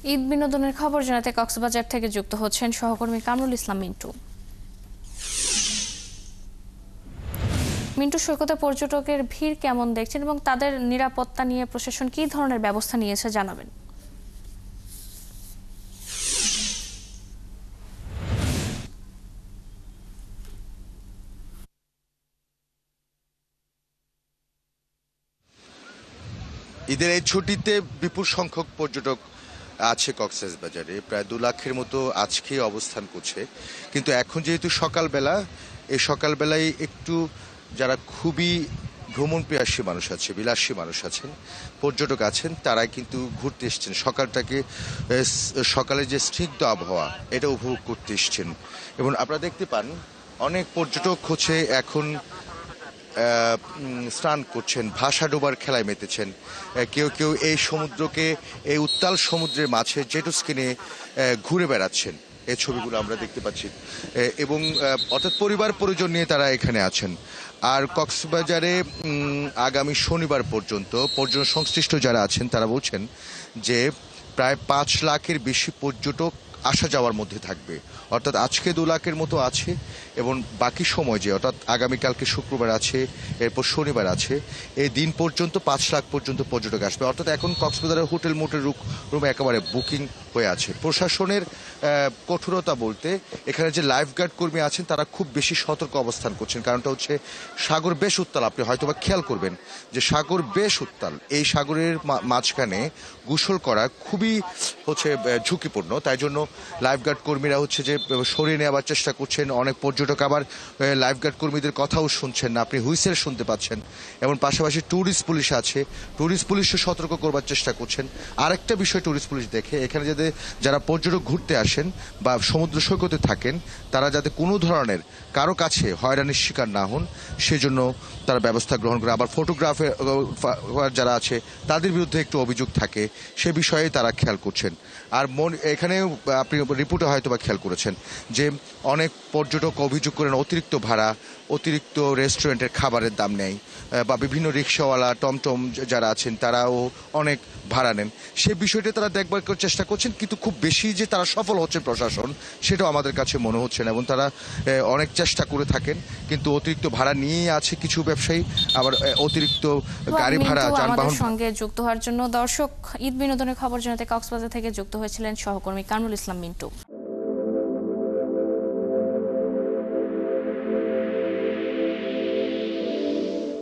ঈদ বিনোদনের খবর জানাতে কক্সবাজার থেকে যুক্ত হচ্ছেন সহকর্মী কামরুল ইসলাম মিন্টু। মিন্টু, সৈকতে পর্যটকের ভিড় কেমন দেখছেন এবং তাদের নিরাপত্তা নিয়ে প্রশাসন কী ধরনের ব্যবস্থা নিয়েছে জানাবেন। ঈদের এই ছুটিতে বিপুল সংখ্যক পর্যটক আছে কক্সবাজারে, প্রায় 2 লাখের মতো আজকেই অবস্থান করছে। কিন্তু এখন যেহেতু সকালবেলা, এই সকালবেলায় একটু যারা খুবই ভ্রমণ পিয়াসী মানুষ আছে, বিলাসী মানুষ আছেন, পর্যটক আছেন, তারা কিন্তু ঘুরতে এসছেন সকালটাকে, সকালে যে স্নিগ্ধ আবহাওয়া এটা উপভোগ করতে এসছেন। এবং আপনারা দেখতে পান অনেক পর্যটক হচ্ছে এখন স্নান করছেন, ভাসা ডোবার খেলায় মেতেছেন। কেউ কেউ এই সমুদ্রকে, এই উত্তাল সমুদ্রের মাঝে জেট স্কিনে ঘুরে বেড়াচ্ছেন। এই ছবিগুলো আমরা দেখতে পাচ্ছি। এবং অর্থাৎ পরিবার পরিজন নিয়ে তারা এখানে আছেন। আর কক্সবাজারে আগামী শনিবার পর্যন্ত পর্যটন সংশ্লিষ্ট যারা আছেন তারা বলছেন যে প্রায় 5 লাখের বেশি পর্যটক আসা যাওয়ার মধ্যে থাকবে। অর্থাৎ আজকে 2 লাখের মতো আছে এবং বাকি সময় যে অর্থাৎ আগামীকালকে শুক্রবার আছে, এরপর শনিবার আছে, এই দিন পর্যন্ত 5 লাখ পর্যন্ত পর্যটক আসবে। অর্থাৎ এখন কক্সবাজারের হোটেল মোটেল রুম একেবারে বুকিং হয়ে আছে। প্রশাসনের কঠোরতা বলতে এখানে যে লাইফগার্ড কর্মী আছেন তারা খুব বেশি সতর্ক অবস্থান করছেন। কারণটা হচ্ছে সাগর বেশ উত্তাল। আপনি হয়তোবা খেয়াল করবেন যে সাগর বেশ উত্তাল। এই সাগরের মাঝখানে গোসল করা খুবই হচ্ছে ঝুঁকিপূর্ণ। তাই জন্য লাইফগার্ড কর্মীরা হচ্ছে যে সরিয়ে নেওয়ার চেষ্টা করছেন। অনেক পর্যটক আবার লাইফগার্ড কর্মীদের কথাও শুনছেন না, আপনি হুইসেল শুনতে পাচ্ছেন। এবং পাশাপাশি ট্যুরিস্ট পুলিশ আছে, ট্যুরিস্ট পুলিশও সতর্ক করবার চেষ্টা করছেন। আরেকটা বিষয় ট্যুরিস্ট পুলিশ দেখে, এখানে যারা পর্যটক ঘুরতে আসেন বা সমুদ্র সৈকতে থাকেন, তারা যাতে কোনো ধরনের কারো কাছে হয়রানির শিকার না হন সেজন্য তারা ব্যবস্থা গ্রহণ করে। আবার ফটোগ্রাফার যারা আছে তাদের বিরুদ্ধে একটু অভিযোগ থাকে, সে বিষয়ে তারা খেয়াল করছেন। আর এখানে আপনি রিপোর্টে হয়তো বা খেয়াল করেছেন যে অনেক পর্যটক অভিযোগ করেন অতিরিক্ত ভাড়া, অতিরিক্ত রেস্টুরেন্টের খাবারের দাম নেই, বা বিভিন্ন রিক্সাওয়ালা টমটম যারা আছেন তারাও অনেক ভাড়া নেন। সে বিষয়টা তারা দেখবার চেষ্টা করছেন, কিন্তু খুব বেশি যে তারা সফল হচ্ছে প্রশাসন সেটাও আমাদের কাছে মনে হচ্ছে না। এবং তারা অনেক চেষ্টা করে থাকেন, কিন্তু অতিরিক্ত ভাড়া নিয়েই আছে কিছু ব্যবসায়ী, আবার অতিরিক্ত গাড়ি ভাড়া, যানবাহন। সঙ্গে যুক্ত হওয়ার জন্য দর্শক, ঈদ বিনোদনের খবর জানাতে কক্সবাজার থেকে যুক্ত হয়েছিলেন সহকর্মী কামরুল ইসলাম মিন্টু।